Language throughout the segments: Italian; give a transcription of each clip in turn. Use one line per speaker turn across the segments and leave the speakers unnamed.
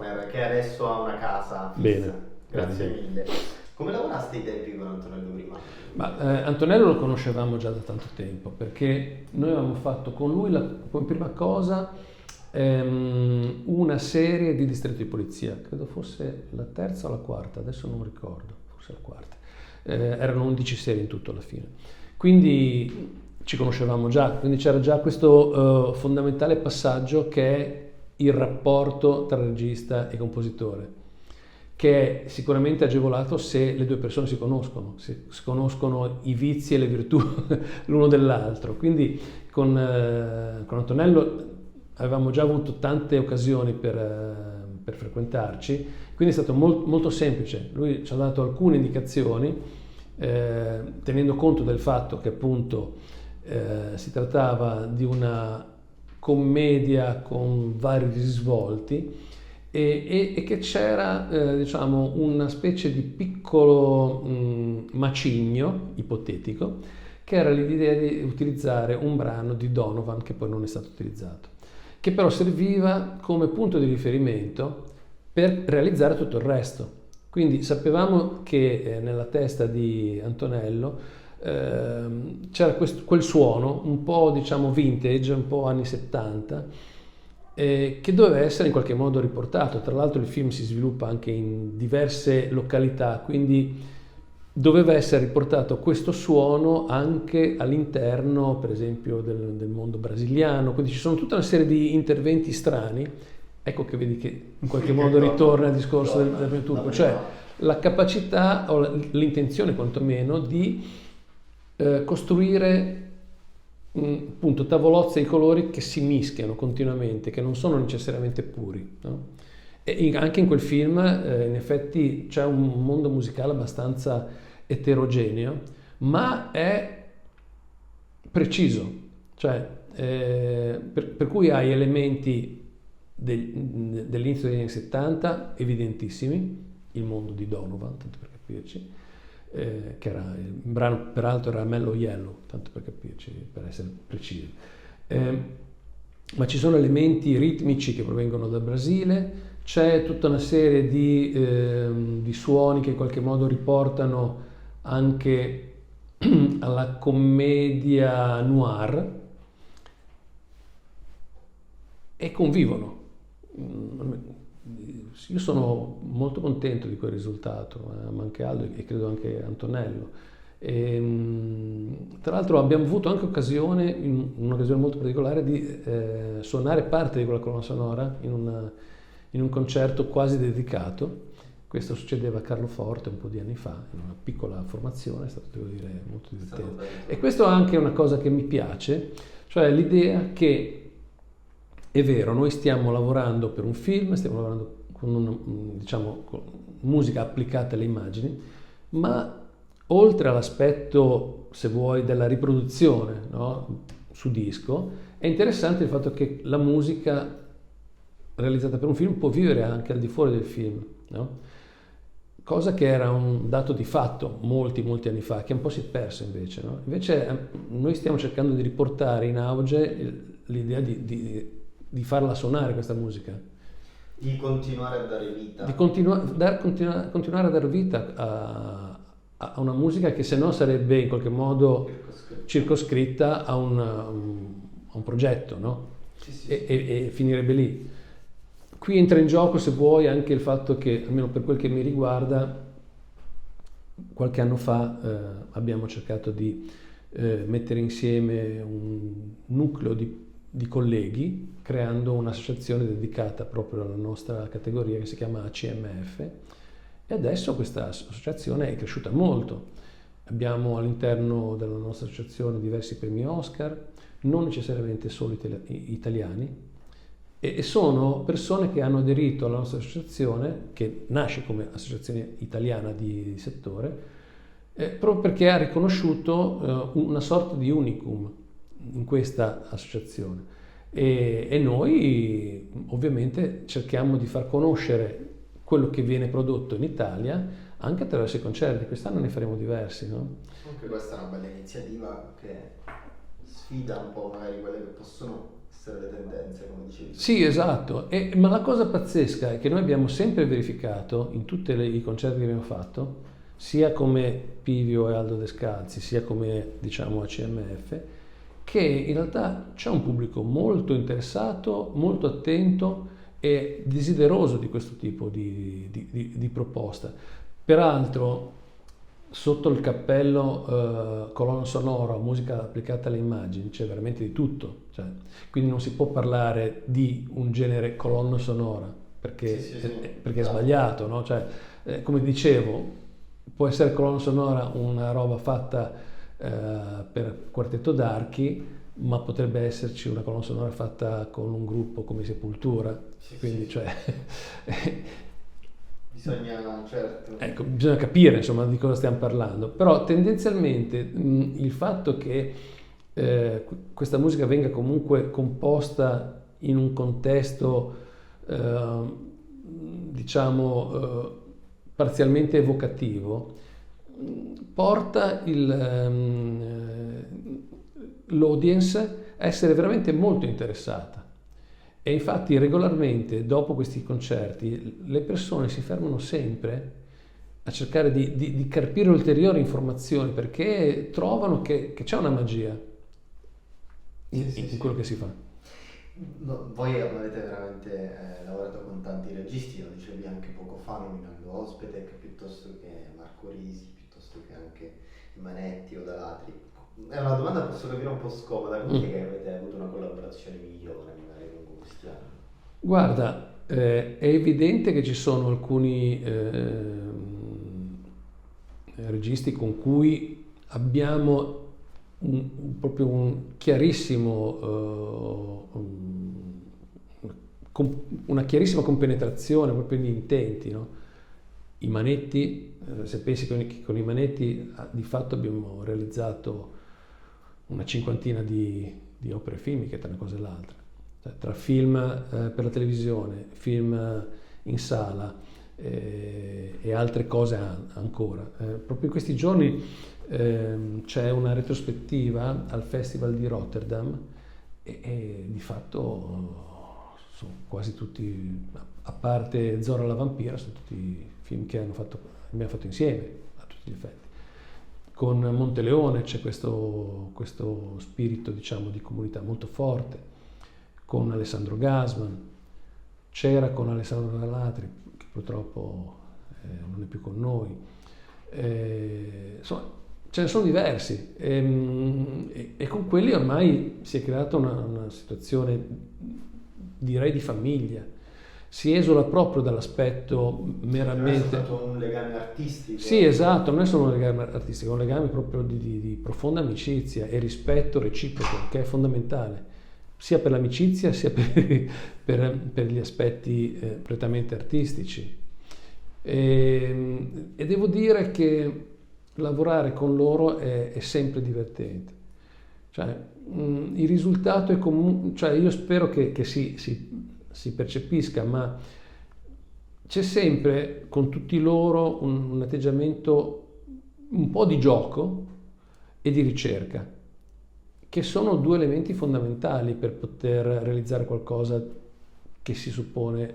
Warner, che adesso ha una casa fissa.
Bene.
Grazie mille. Come lavoraste i tempi con Antonello prima?
Ma Antonello lo conoscevamo già da tanto tempo, perché noi avevamo fatto con lui come prima cosa una serie di Distretto di Polizia, credo fosse la terza o la quarta, adesso non ricordo, forse la quarta. Erano 11 serie in tutto alla fine. Quindi ci conoscevamo già, quindi c'era già questo fondamentale passaggio che è il rapporto tra regista e compositore, che è sicuramente agevolato se le due persone si conoscono i vizi e le virtù l'uno dell'altro. Quindi con Antonello avevamo già avuto tante occasioni per frequentarci, quindi è stato molto semplice. Lui ci ha dato alcune indicazioni, tenendo conto del fatto che appunto si trattava di una commedia con vari risvolti e che c'era diciamo una specie di piccolo macigno ipotetico, che era l'idea di utilizzare un brano di Donovan che poi non è stato utilizzato, che però serviva come punto di riferimento per realizzare tutto il resto. Quindi sapevamo che nella testa di Antonello c'era quel suono un po' diciamo vintage, un po' anni 70, che doveva essere in qualche modo riportato. Tra l'altro il film si sviluppa anche in diverse località, quindi doveva essere riportato questo suono anche all'interno, per esempio, del mondo brasiliano. Quindi ci sono tutta una serie di interventi strani. Ecco che vedi che in qualche modo ritorna il discorso del primo turco, cioè la capacità o l'intenzione quantomeno di costruire appunto tavolozze di colori che si mischiano continuamente, che non sono necessariamente puri, no? E anche in quel film in effetti c'è un mondo musicale abbastanza eterogeneo, ma è preciso, cioè per cui hai elementi dell'inizio degli anni 70 evidentissimi, il mondo di Donovan, tanto per capirci, che era il brano, peraltro era Mellow Yellow, tanto per capirci, per essere precisi, ma ci sono elementi ritmici che provengono dal Brasile, c'è tutta una serie di suoni che in qualche modo riportano anche alla commedia noir e convivono. Io sono molto contento di quel risultato, ma anche Aldo e credo anche Antonello. Tra l'altro abbiamo avuto anche occasione, in un'occasione molto particolare, di suonare parte di quella colonna sonora in un concerto quasi dedicato. Questo succedeva a Carloforte un po' di anni fa, in una piccola formazione, è stato, devo dire, molto divertente. E questo è anche una cosa che mi piace, cioè l'idea che è vero, noi stiamo lavorando per un film, stiamo lavorando con musica applicata alle immagini, ma oltre all'aspetto, se vuoi, della riproduzione, no, su disco, è interessante il fatto che la musica realizzata per un film può vivere anche al di fuori del film, no? Cosa che era un dato di fatto molti anni fa, che un po' si è perso invece, no? Invece noi stiamo cercando di riportare in auge l'idea di farla suonare questa musica.
Di continuare a dare vita.
Di continuare a dare vita a una musica che se no sarebbe in qualche modo circoscritta a un progetto, no?
Sì.
E finirebbe lì. Qui entra in gioco, se vuoi, anche il fatto che, almeno per quel che mi riguarda, qualche anno fa abbiamo cercato di mettere insieme un nucleo di colleghi, creando un'associazione dedicata proprio alla nostra categoria che si chiama ACMF, e adesso questa associazione è cresciuta molto. Abbiamo all'interno della nostra associazione diversi premi Oscar, non necessariamente solo italiani, e sono persone che hanno aderito alla nostra associazione, che nasce come associazione italiana di settore, proprio perché ha riconosciuto una sorta di unicum in questa associazione, e noi ovviamente cerchiamo di far conoscere quello che viene prodotto in Italia anche attraverso i concerti. Quest'anno ne faremo diversi, no?
Anche questa è una bella iniziativa che sfida un po' magari quelle che possono essere le tendenze, come dicevi.
Sì, esatto, ma la cosa pazzesca è che noi abbiamo sempre verificato in tutti i concerti che abbiamo fatto, sia come Pivio e Aldo Descalzi, sia come diciamo ACMF, che in realtà c'è un pubblico molto interessato, molto attento e desideroso di questo tipo di proposta. Peraltro, sotto il cappello colonna sonora, musica applicata alle immagini, c'è veramente di tutto. Cioè, quindi non si può parlare di un genere colonna sonora, perché, perché è sbagliato, no? Cioè, come dicevo, può essere colonna sonora una roba fatta per quartetto d'archi, ma potrebbe esserci una colonna sonora fatta con un gruppo come Sepultura, quindi cioè
certo.
bisogna capire insomma di cosa stiamo parlando, però tendenzialmente il fatto che questa musica venga comunque composta in un contesto diciamo parzialmente evocativo porta l'audience a essere veramente molto interessata. E infatti regolarmente dopo questi concerti le persone si fermano sempre a cercare di carpire ulteriori informazioni, perché trovano che c'è una magia in quello che si fa.
No, voi avete veramente lavorato con tanti registi, lo dicevi anche poco fa nominando Ospetec piuttosto che Marco Risi, piuttosto che anche Manetti o Dalatri. È una domanda, posso capire, un po' scomoda, quindi che avete avuto una collaborazione migliore magari con questi anni?
Guarda, è evidente che ci sono alcuni registi con cui abbiamo proprio un chiarissimo, una chiarissima compenetrazione proprio di intenti, no? I Manetti, se pensi che con i Manetti di fatto abbiamo realizzato una cinquantina di opere filmiche tra una cosa e l'altra, tra film per la televisione, film in sala e altre cose ancora. Proprio in questi giorni c'è una retrospettiva al Festival di Rotterdam e di fatto sono quasi tutti, a parte Zora la vampira, sono tutti film che abbiamo fatto insieme a tutti gli effetti. Con Monteleone c'è questo spirito, diciamo, di comunità molto forte, con Alessandro Gasman, c'era con Alessandro Dalatri, che purtroppo non è più con noi. Insomma, ce ne sono diversi e con quelli ormai si è creata una situazione, direi, di famiglia. Si esula proprio dall'aspetto meramente...
Non è stato un legame artistico.
Sì, esatto, non è solo un legame artistico, è un legame proprio di profonda amicizia e rispetto reciproco, che è fondamentale, sia per l'amicizia sia per gli aspetti prettamente artistici. E devo dire che lavorare con loro è sempre divertente. Cioè, il risultato è comunque... Cioè, io spero che si percepisca, ma c'è sempre con tutti loro un atteggiamento un po' di gioco e di ricerca, che sono due elementi fondamentali per poter realizzare qualcosa che si suppone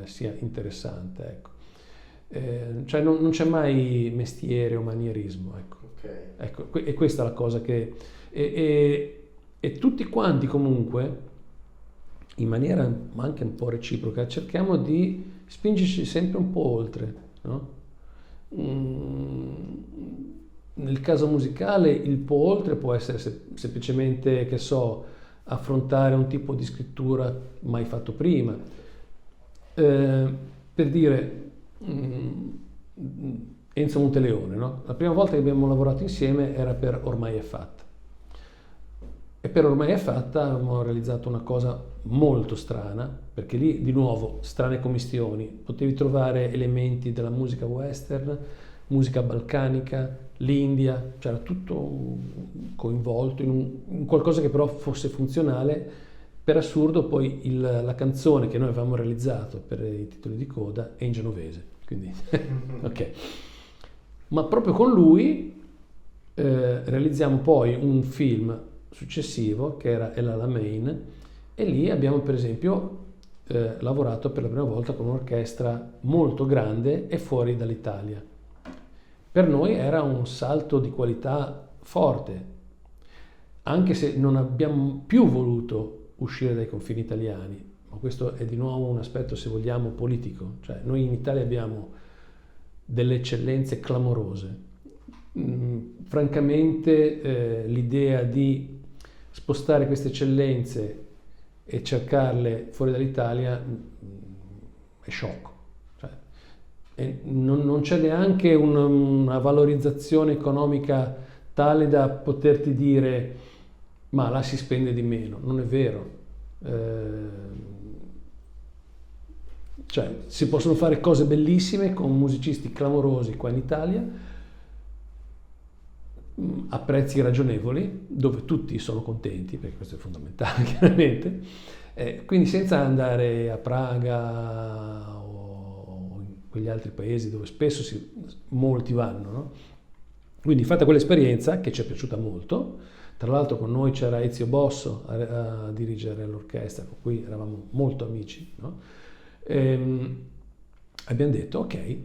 sia interessante, ecco. Cioè non c'è mai mestiere o manierismo, ecco.
Okay.
Ecco, e questa è la cosa che... E tutti quanti comunque, in maniera anche un po' reciproca, cerchiamo di spingerci sempre un po' oltre, no? Nel caso musicale il po' oltre può essere semplicemente, che so, affrontare un tipo di scrittura mai fatto prima. Per dire, Enzo Monteleone, no? La prima volta che abbiamo lavorato insieme era per Ormai è fatta. E per Ormai è fatta abbiamo realizzato una cosa molto strana, perché lì di nuovo strane commistioni, potevi trovare elementi della musica western, musica balcanica, l'India, c'era tutto coinvolto in qualcosa che però fosse funzionale. Per assurdo poi la canzone che noi avevamo realizzato per i titoli di coda è in genovese, quindi ok. Ma proprio con lui realizziamo poi un film successivo che era El Alamein, E lì abbiamo per esempio lavorato per la prima volta con un'orchestra molto grande e fuori dall'Italia. Per noi era un salto di qualità forte, anche se non abbiamo più voluto uscire dai confini italiani, ma questo è di nuovo un aspetto, se vogliamo, politico. Cioè, noi in Italia abbiamo delle eccellenze clamorose. Francamente, l'idea di spostare queste eccellenze e cercarle fuori dall'Italia è sciocco. Cioè, non c'è neanche una valorizzazione economica tale da poterti dire ma là si spende di meno. Non è vero. Cioè, si possono fare cose bellissime con musicisti clamorosi qua in Italia a prezzi ragionevoli, dove tutti sono contenti, perché questo è fondamentale chiaramente, quindi senza andare a Praga o in quegli altri paesi dove spesso molti vanno, no? Quindi fatta quell'esperienza che ci è piaciuta molto, tra l'altro con noi c'era Ezio Bosso a dirigere l'orchestra, con cui eravamo molto amici, no? Abbiamo detto ok,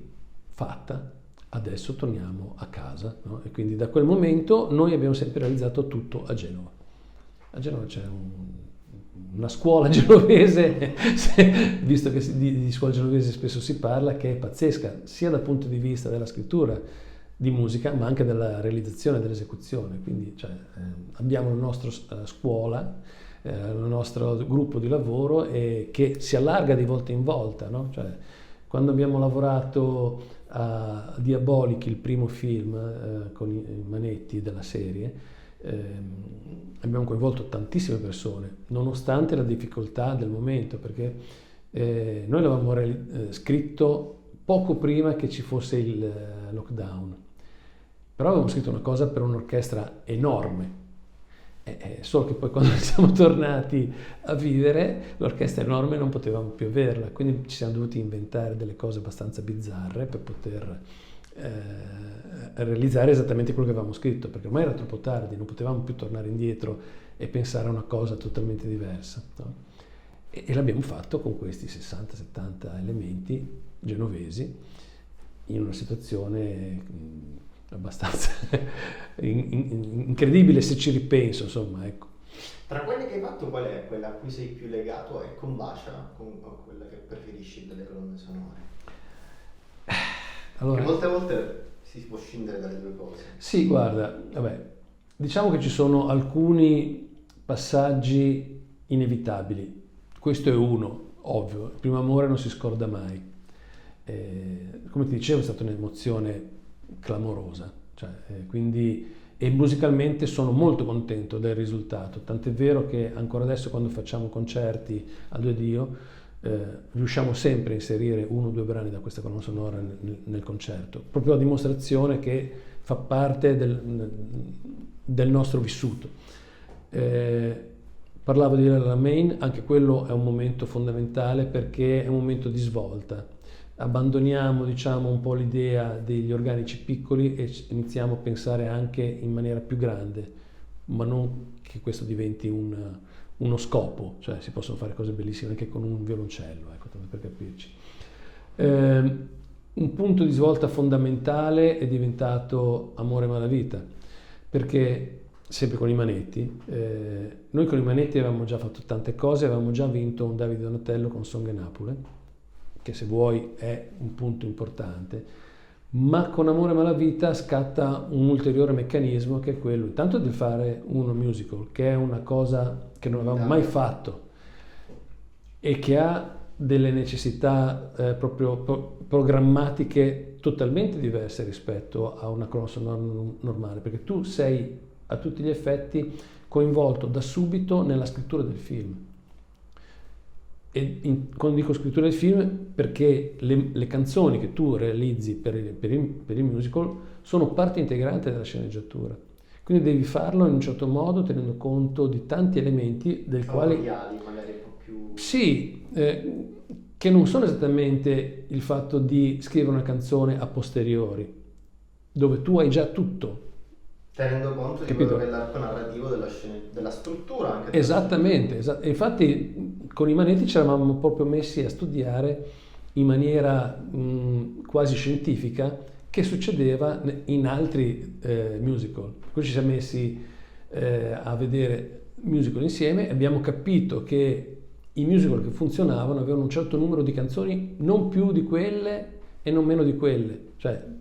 fatta, adesso torniamo a casa, no? E quindi da quel momento noi abbiamo sempre realizzato tutto a Genova. A Genova c'è una scuola genovese, visto che di scuola genovese spesso si parla, che è pazzesca, sia dal punto di vista della scrittura di musica, ma anche della realizzazione e dell'esecuzione. Quindi abbiamo la nostra scuola, il nostro gruppo di lavoro che si allarga di volta in volta, no? Cioè, quando abbiamo lavorato a Diabolic, il primo film con i Manetti della serie, abbiamo coinvolto tantissime persone, nonostante la difficoltà del momento, perché noi l'avevamo scritto poco prima che ci fosse il lockdown, però avevamo scritto una cosa per un'orchestra enorme. Solo che poi quando siamo tornati a vivere l'orchestra enorme non potevamo più averla, quindi ci siamo dovuti inventare delle cose abbastanza bizzarre per poter realizzare esattamente quello che avevamo scritto, perché ormai era troppo tardi, non potevamo più tornare indietro e pensare a una cosa totalmente diversa, no? E l'abbiamo fatto con questi 60-70 elementi genovesi in una situazione abbastanza incredibile se ci ripenso, insomma, ecco.
Tra quelle che hai fatto, qual è quella a cui sei più legato? È con Bascia, o quella che preferisci delle colonne sonore?
Allora,
molte volte si può scindere dalle due cose.
Sì, guarda, vabbè, diciamo che ci sono alcuni passaggi inevitabili. Questo è uno, ovvio, il primo amore non si scorda mai. Come ti dicevo, è stata un'emozione clamorosa, cioè, quindi, e musicalmente sono molto contento del risultato, tant'è vero che ancora adesso quando facciamo concerti a Due Dio riusciamo sempre a inserire 1 o 2 brani da questa colonna sonora nel concerto, proprio a dimostrazione che fa parte del nostro vissuto. Parlavo di La Main, anche quello è un momento fondamentale perché è un momento di svolta. Abbandoniamo, diciamo, un po' l'idea degli organici piccoli e iniziamo a pensare anche in maniera più grande, ma non che questo diventi uno scopo, cioè si possono fare cose bellissime anche con un violoncello, ecco, tanto per capirci. Un punto di svolta fondamentale è diventato Amore Malavita, perché sempre con i Manetti, noi con i Manetti avevamo già fatto tante cose, avevamo già vinto un Davide Donatello con Song e Napoli, che se vuoi è un punto importante, ma con Amore Malavita scatta un ulteriore meccanismo che è quello intanto di fare uno musical, che è una cosa che non avevamo mai fatto e che ha delle necessità proprio programmatiche totalmente diverse rispetto a una colonna sonora normale, perché tu sei a tutti gli effetti coinvolto da subito nella scrittura del film. E quando dico scrittura del film, perché le canzoni che tu realizzi per il musical sono parte integrante della sceneggiatura, quindi devi farlo in un certo modo tenendo conto di tanti elementi del quale
magari un po' più
sì, che non sono esattamente il fatto di scrivere una canzone a posteriori, dove tu hai già tutto
Tenendo conto di
Capito?
quello che è l'arco narrativo della struttura anche della
Esattamente, infatti con i Manetti ci eravamo proprio messi a studiare in maniera quasi scientifica che succedeva in altri musical. Poi ci siamo messi a vedere musical insieme e abbiamo capito che i musical che funzionavano avevano un certo numero di canzoni, non più di quelle e non meno di quelle, cioè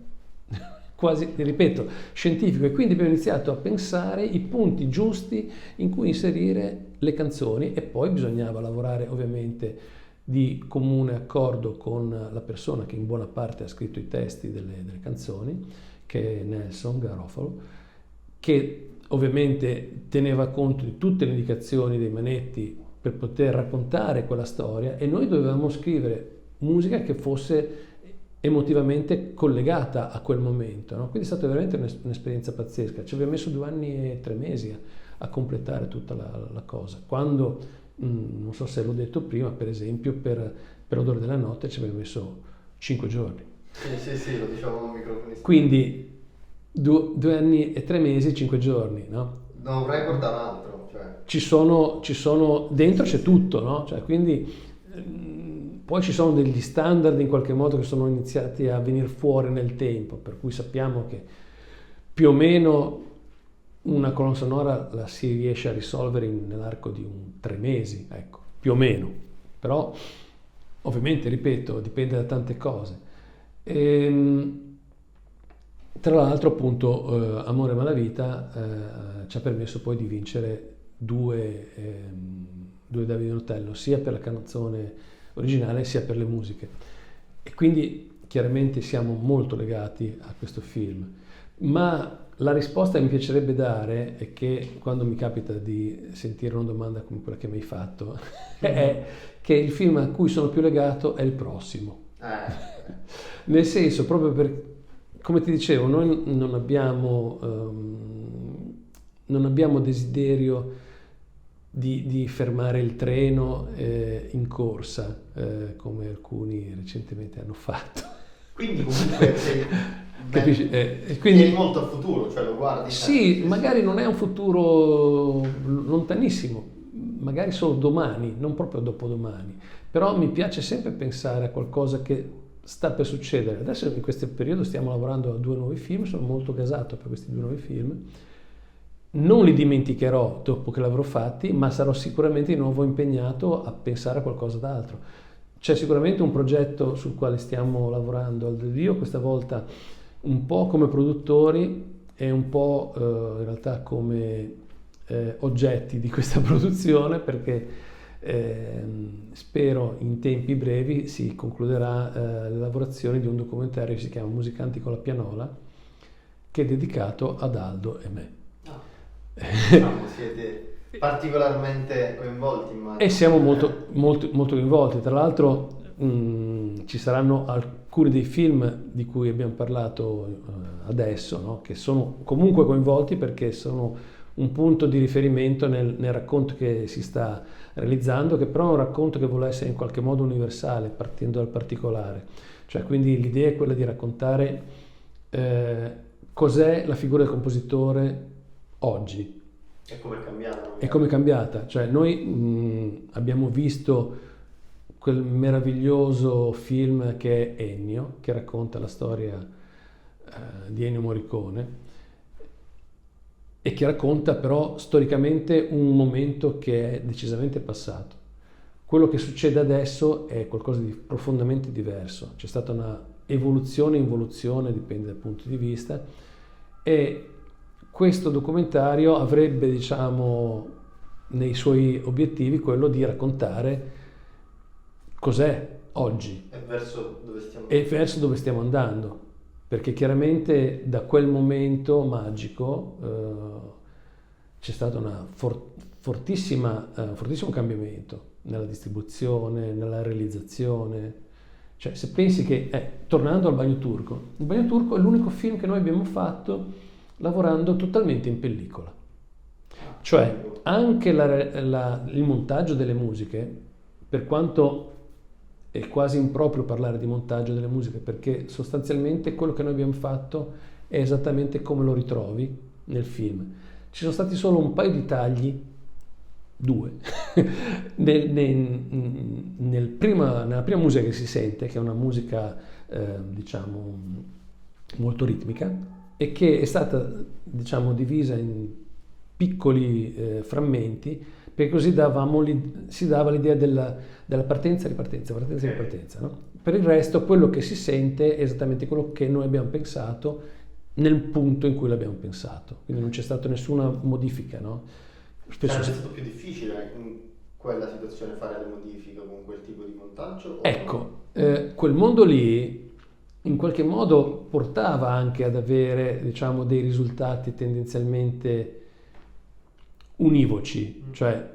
quasi, ripeto, scientifico, e quindi abbiamo iniziato a pensare i punti giusti in cui inserire le canzoni e poi bisognava lavorare ovviamente di comune accordo con la persona che in buona parte ha scritto i testi delle canzoni, che è Nelson Garofalo, che ovviamente teneva conto di tutte le indicazioni dei Manetti per poter raccontare quella storia, e noi dovevamo scrivere musica che fosse emotivamente collegata a quel momento, no? Quindi è stata veramente un'esperienza pazzesca. Ci abbiamo messo 2 anni e 3 mesi a completare tutta la cosa. Quando, non so se l'ho detto prima, per esempio per Odore della notte ci abbiamo messo 5 giorni.
Sì, lo diciamo a microfono.
Quindi 2 anni e 3 mesi, 5 giorni, no?
Da un record a un altro, cioè.
Ci sono dentro c'è tutto, no? Cioè, quindi poi ci sono degli standard in qualche modo che sono iniziati a venire fuori nel tempo, per cui sappiamo che più o meno una colonna sonora la si riesce a risolvere nell'arco di 3 mesi, ecco, più o meno. Però ovviamente, ripeto, dipende da tante cose. Tra l'altro, appunto, Amore e Malavita ci ha permesso poi di vincere 2 Davide Donatello, sia per la canzone originale sia per le musiche, e quindi chiaramente siamo molto legati a questo film. Ma la risposta che mi piacerebbe dare è che, quando mi capita di sentire una domanda come quella che mi hai fatto, è che il film a cui sono più legato è il prossimo. Nel senso, proprio per, come ti dicevo, noi non abbiamo desiderio di fermare il treno in corsa, come alcuni recentemente hanno fatto.
Quindi comunque
capisci?
Quindi è molto a futuro, cioè lo guardi.
Sì, magari non è un futuro lontanissimo, magari solo domani, non proprio dopodomani, però mi piace sempre pensare a qualcosa che sta per succedere. Adesso in questo periodo stiamo lavorando a 2 nuovi film, sono molto gasato per questi 2 nuovi film. Non li dimenticherò dopo che l'avrò fatti, ma sarò sicuramente di nuovo impegnato a pensare a qualcosa d'altro. C'è sicuramente un progetto sul quale stiamo lavorando al Dio, questa volta un po' come produttori e un po' in realtà come oggetti di questa produzione, perché spero in tempi brevi si concluderà le lavorazioni di un documentario che si chiama Musicanti con la pianola, che è dedicato ad Aldo e me.
Diciamo, siete particolarmente coinvolti, immagino.
E siamo molto coinvolti. Tra l'altro ci saranno alcuni dei film di cui abbiamo parlato adesso, no? Che sono comunque coinvolti perché sono un punto di riferimento nel racconto che si sta realizzando, che però è un racconto che vuole essere in qualche modo universale, partendo dal particolare. Cioè, quindi l'idea è quella di raccontare cos'è la figura del compositore oggi.
E come è cambiata?
E come è cambiata? Cioè, noi abbiamo visto quel meraviglioso film che è Ennio, che racconta la storia di Ennio Morricone, e che racconta però storicamente un momento che è decisamente passato. Quello che succede adesso è qualcosa di profondamente diverso. C'è stata una involuzione, dipende dal punto di vista, e questo documentario avrebbe, diciamo, nei suoi obiettivi quello di raccontare cos'è oggi
e verso
dove stiamo andando, perché chiaramente da quel momento magico c'è stato un fortissimo cambiamento nella distribuzione, nella realizzazione. Cioè, se pensi che, tornando al Bagno Turco, il Bagno Turco è l'unico film che noi abbiamo fatto lavorando totalmente in pellicola. Cioè, anche il montaggio delle musiche, per quanto è quasi improprio parlare di montaggio delle musiche, perché sostanzialmente quello che noi abbiamo fatto è esattamente come lo ritrovi nel film. Ci sono stati solo un paio di tagli, 2, nella prima musica che si sente, che è una musica diciamo molto ritmica e che è stata diciamo divisa in piccoli frammenti, perché così si dava l'idea della partenza, ripartenza, partenza, ripartenza, no? Per il resto quello che si sente è esattamente quello che noi abbiamo pensato nel punto in cui l'abbiamo pensato, quindi non c'è stata nessuna modifica, no? Spesso
è stato più difficile in quella situazione fare le modifiche con quel tipo di montaggio?
Ecco, quel mondo lì in qualche modo portava anche ad avere, diciamo, dei risultati tendenzialmente univoci, cioè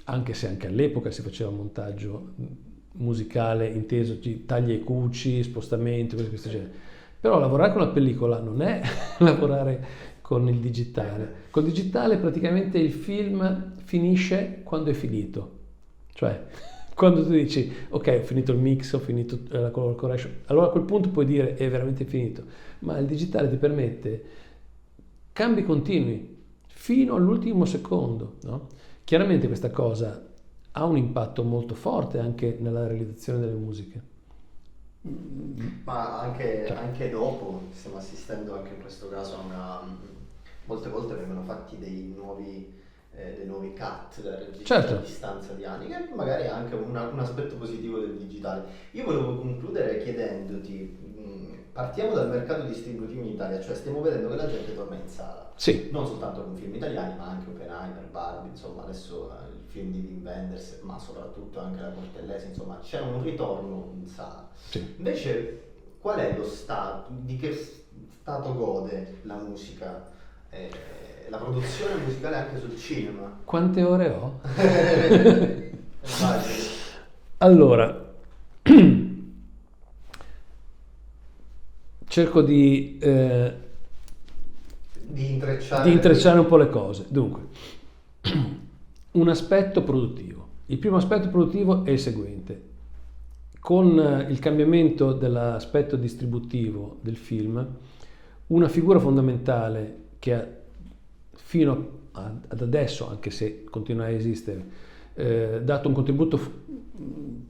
anche se anche all'epoca si faceva montaggio musicale inteso di tagli e cuci, spostamenti, cose di questo genere. Però lavorare con la pellicola non è lavorare con il digitale. Col digitale praticamente il film finisce quando è finito. Cioè, quando tu dici, ok, ho finito il mix, ho finito la color correction, allora a quel punto puoi dire è veramente finito. Ma il digitale ti permette cambi continui fino all'ultimo secondo, no? Chiaramente questa cosa ha un impatto molto forte anche nella realizzazione delle musiche.
Ma anche dopo stiamo assistendo anche in questo caso a molte volte vengono fatti dei nuovi cut da registrare a distanza di anni, che magari è anche un aspetto positivo del digitale. Io volevo concludere chiedendoti, partiamo dal mercato distributivo in Italia, cioè stiamo vedendo che la gente torna in sala,
sì,
non soltanto con film italiani ma anche Oppenheimer, Barbie, insomma adesso il film di Wim Wenders, ma soprattutto anche la Cortellesi, insomma c'è un ritorno in sala.
sì.
Invece qual è lo stato, di che stato gode la musica, la produzione musicale anche sul cinema?
Quante ore ho?
Immagino.
Allora, cerco di intrecciare un po' le cose. Dunque, un aspetto produttivo. Il primo aspetto produttivo è il seguente. Con il cambiamento dell'aspetto distributivo del film, una figura fondamentale che ha fino ad adesso, anche se continua a esistere, dato un contributo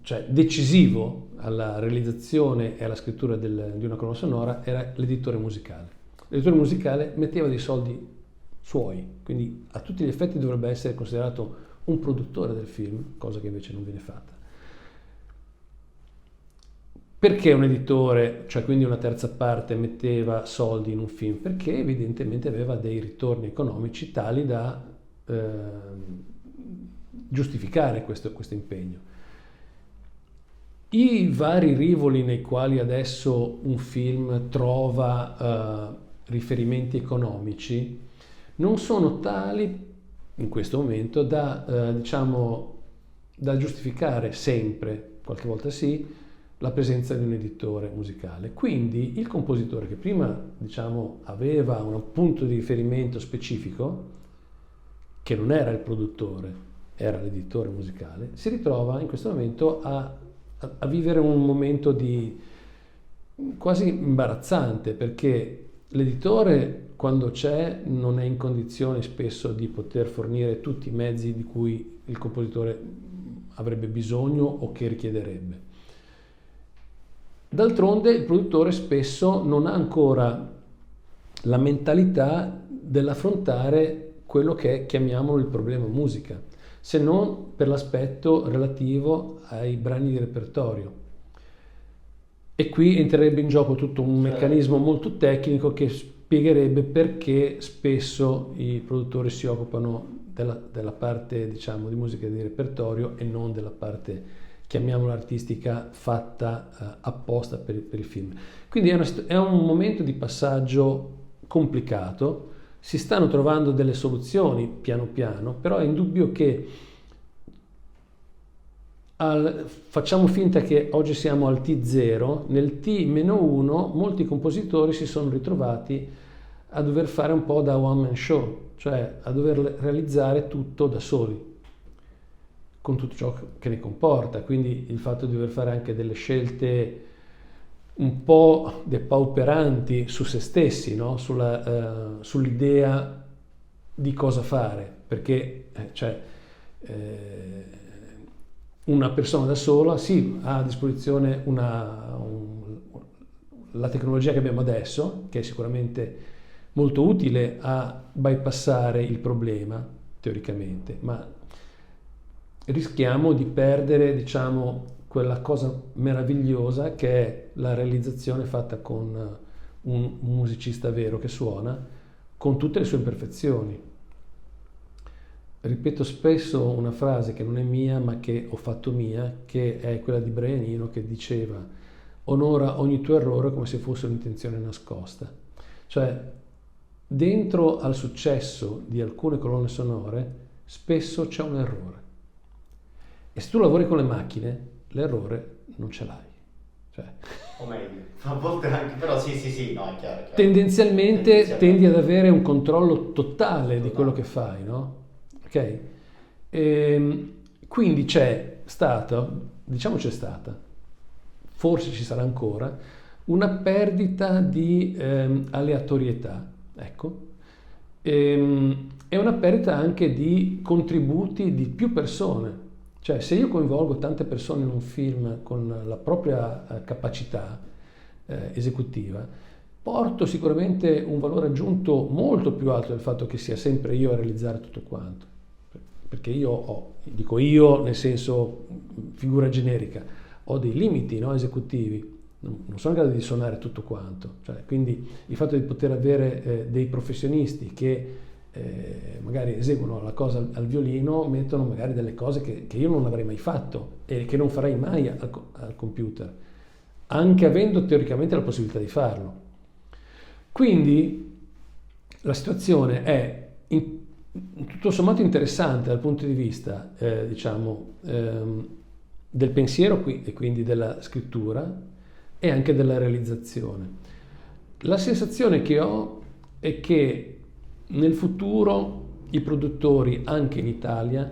cioè decisivo alla realizzazione e alla scrittura di una colonna sonora era l'editore musicale. L'editore musicale metteva dei soldi suoi, quindi a tutti gli effetti dovrebbe essere considerato un produttore del film, cosa che invece non viene fatta. Perché un editore, cioè quindi una terza parte, metteva soldi in un film? Perché evidentemente aveva dei ritorni economici tali da giustificare questo impegno. I vari rivoli nei quali adesso un film trova riferimenti economici non sono tali in questo momento da giustificare sempre, qualche volta sì, la presenza di un editore musicale. Quindi il compositore che prima aveva un punto di riferimento specifico, che non era il produttore, era l'editore musicale, si ritrova in questo momento a vivere un momento di quasi imbarazzante, perché l'editore quando c'è non è in condizione spesso di poter fornire tutti i mezzi di cui il compositore avrebbe bisogno o che richiederebbe. D'altronde il produttore spesso non ha ancora la mentalità dell'affrontare quello che chiamiamolo il problema musica, se non per l'aspetto relativo ai brani di repertorio. E qui entrerebbe in gioco tutto un meccanismo molto tecnico che spiegherebbe perché spesso i produttori si occupano della parte di musica di repertorio e non della parte, chiamiamola artistica, fatta apposta per il film. Quindi è un momento di passaggio complicato, si stanno trovando delle soluzioni piano piano, però è indubbio che facciamo finta che oggi siamo al T0, nel T-1 molti compositori si sono ritrovati a dover fare un po' da one man show, cioè a dover realizzare tutto da soli, con tutto ciò che ne comporta, quindi il fatto di dover fare anche delle scelte un po' depauperanti su se stessi, no? Sull'idea di cosa fare, perché una persona da sola sì, ha a disposizione la tecnologia che abbiamo adesso, che è sicuramente molto utile a bypassare il problema, teoricamente, ma rischiamo di perdere, diciamo, quella cosa meravigliosa che è la realizzazione fatta con un musicista vero che suona, con tutte le sue imperfezioni. Ripeto spesso una frase che non è mia, ma che ho fatto mia, che è quella di Brian Eno, che diceva: onora ogni tuo errore come se fosse un'intenzione nascosta. Cioè, dentro al successo di alcune colonne sonore spesso c'è un errore. E se tu lavori con le macchine, l'errore non ce l'hai. Cioè,
o meglio, a volte anche, però sì, no, è chiaro.
Tendenzialmente tendi ad avere un controllo totale di quello che fai, no? Ok? Quindi c'è stata, forse ci sarà ancora, una perdita di aleatorietà, ecco, e una perdita anche di contributi di più persone. Cioè, se io coinvolgo tante persone in un film con la propria capacità esecutiva, porto sicuramente un valore aggiunto molto più alto del fatto che sia sempre io a realizzare tutto quanto. Perché dico io nel senso figura generica, ho dei limiti, no, esecutivi, non sono in grado di suonare tutto quanto. Cioè, quindi il fatto di poter avere dei professionisti che magari eseguono la cosa al violino, mettono magari delle cose che io non avrei mai fatto e che non farei mai al computer, anche avendo teoricamente la possibilità di farlo. Quindi la situazione è tutto sommato interessante dal punto di vista del pensiero e quindi della scrittura e anche della realizzazione. La sensazione che ho è che nel futuro i produttori, anche in Italia,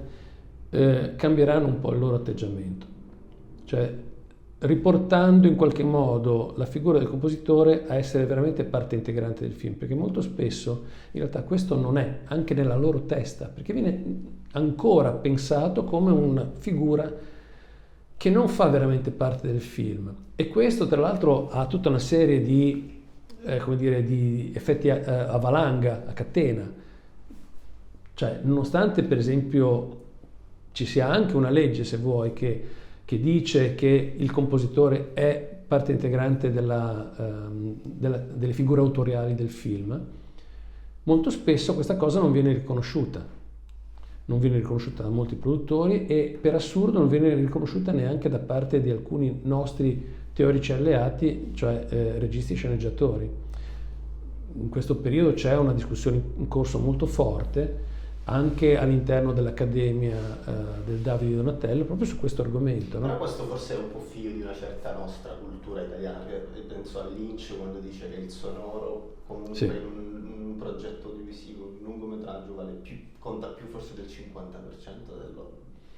cambieranno un po' il loro atteggiamento, cioè riportando in qualche modo la figura del compositore a essere veramente parte integrante del film, perché molto spesso in realtà questo non è, anche nella loro testa, perché viene ancora pensato come una figura che non fa veramente parte del film. E questo tra l'altro ha tutta una serie di di effetti a valanga, a catena. Cioè, nonostante per esempio ci sia anche una legge, se vuoi, che dice che il compositore è parte integrante delle figure autoriali del film, molto spesso questa cosa non viene riconosciuta. Non viene riconosciuta da molti produttori e per assurdo non viene riconosciuta neanche da parte di alcuni nostri teorici alleati, cioè registi e sceneggiatori. In questo periodo c'è una discussione in corso molto forte anche all'interno dell'Accademia del Davide di Donatello proprio su questo argomento. No?
Però questo forse è un po' figlio di una certa nostra cultura italiana, penso a Lynch quando dice che il sonoro comunque sì. in un progetto audiovisivo, un lungometraggio conta più forse del 50%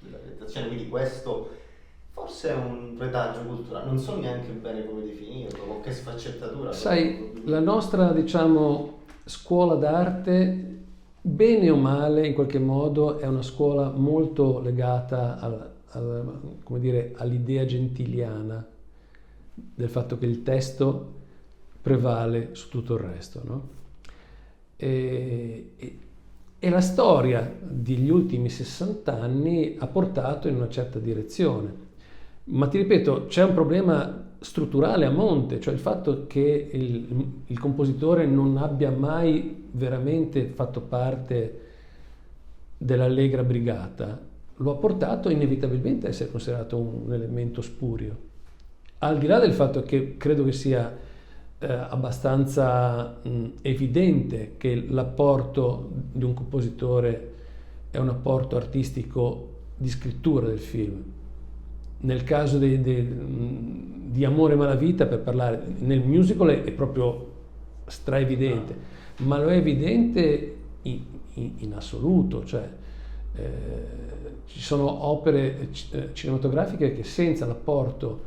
della realizzazione, quindi questo forse è un retaggio culturale, non so neanche bene come definirlo, con che sfaccettatura.
Sai, la nostra, scuola d'arte, bene o male, in qualche modo, è una scuola molto legata all'idea gentiliana del fatto che il testo prevale su tutto il resto, no? E la storia degli ultimi 60 anni ha portato in una certa direzione. Ma ti ripeto, c'è un problema strutturale a monte, cioè il fatto che il compositore non abbia mai veramente fatto parte dell'allegra brigata, lo ha portato inevitabilmente a essere considerato un elemento spurio. Al di là del fatto che credo che sia abbastanza evidente che l'apporto di un compositore è un apporto artistico di scrittura del film. Nel caso di Amore e Malavita, per parlare, nel musical è proprio straevidente, ma lo è evidente in assoluto, cioè ci sono opere cinematografiche che senza l'apporto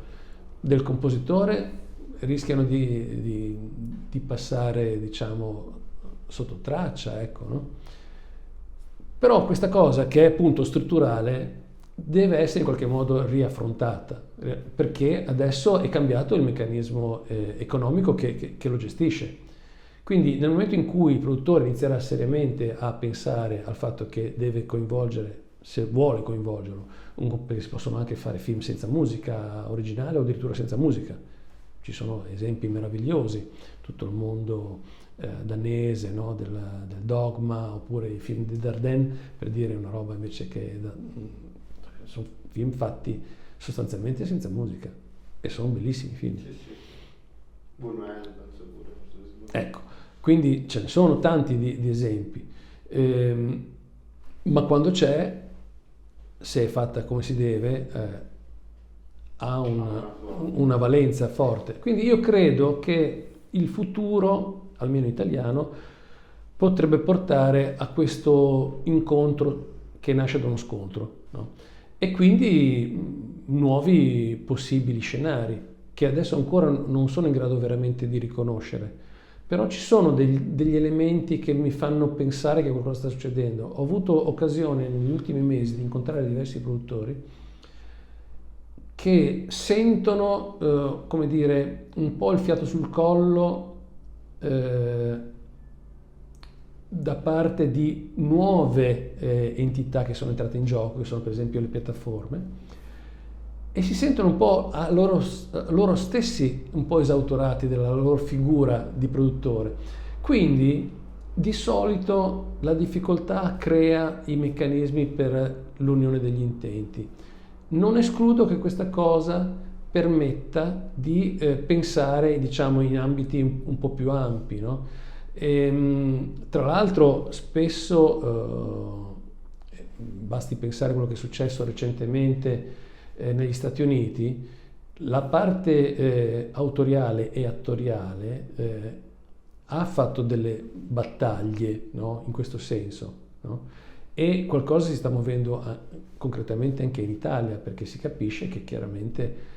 del compositore rischiano di passare, diciamo, sotto traccia, ecco, no? Però questa cosa, che è appunto strutturale, deve essere in qualche modo riaffrontata, perché adesso è cambiato il meccanismo economico che lo gestisce. Quindi nel momento in cui il produttore inizierà seriamente a pensare al fatto che deve coinvolgere, se vuole coinvolgerlo, perché si possono anche fare film senza musica originale o addirittura senza musica. Ci sono esempi meravigliosi, tutto il mondo danese, no? del Dogma, oppure i film di Dardenne, per dire una roba invece che sono film fatti sostanzialmente senza musica e sono bellissimi film.
Sì, sì. Buñuel, penso pure.
Ecco, quindi ce ne sono tanti di esempi, ma quando c'è, se è fatta come si deve, ha una valenza forte. Quindi io credo che il futuro, almeno italiano, potrebbe portare a questo incontro che nasce da uno scontro, no? E quindi nuovi possibili scenari che adesso ancora non sono in grado veramente di riconoscere, però ci sono degli elementi che mi fanno pensare che qualcosa sta succedendo. Ho avuto occasione negli ultimi mesi di incontrare diversi produttori che sentono, come dire, un po' il fiato sul collo da parte di nuove entità che sono entrate in gioco, che sono per esempio le piattaforme, e si sentono un po' loro stessi un po' esautorati della loro figura di produttore. Quindi di solito la difficoltà crea i meccanismi per l'unione degli intenti. Non escludo che questa cosa permetta di pensare, diciamo, in ambiti un po' più ampi, no? Tra l'altro spesso basti pensare a quello che è successo recentemente negli Stati Uniti, la parte autoriale e attoriale ha fatto delle battaglie, no? In questo senso, no? E qualcosa si sta muovendo concretamente anche in Italia, perché si capisce che chiaramente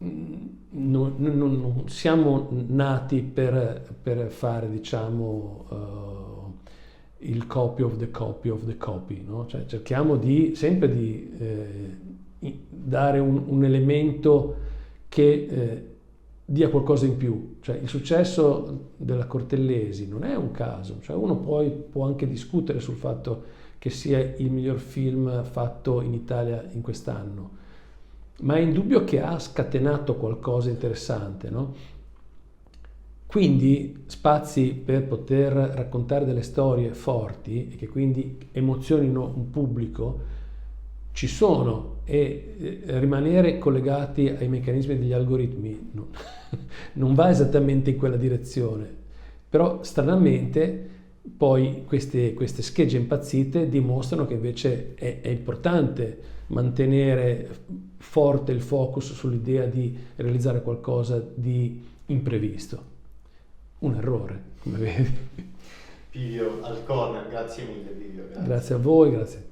non siamo nati per fare, diciamo, il copy of the copy of the copy, no? Cioè cerchiamo sempre di dare un elemento che dia qualcosa in più. Cioè il successo della Cortellesi non è un caso, cioè uno poi può anche discutere sul fatto che sia il miglior film fatto in Italia in quest'anno, ma è indubbio che ha scatenato qualcosa interessante, no? Quindi spazi per poter raccontare delle storie forti e che quindi emozionino un pubblico ci sono, e rimanere collegati ai meccanismi degli algoritmi non va esattamente in quella direzione, però stranamente poi queste schegge impazzite dimostrano che invece è importante mantenere forte il focus sull'idea di realizzare qualcosa di imprevisto. Un errore, come vedi.
Vivio al corner, grazie mille Vivio.
Grazie a voi, grazie.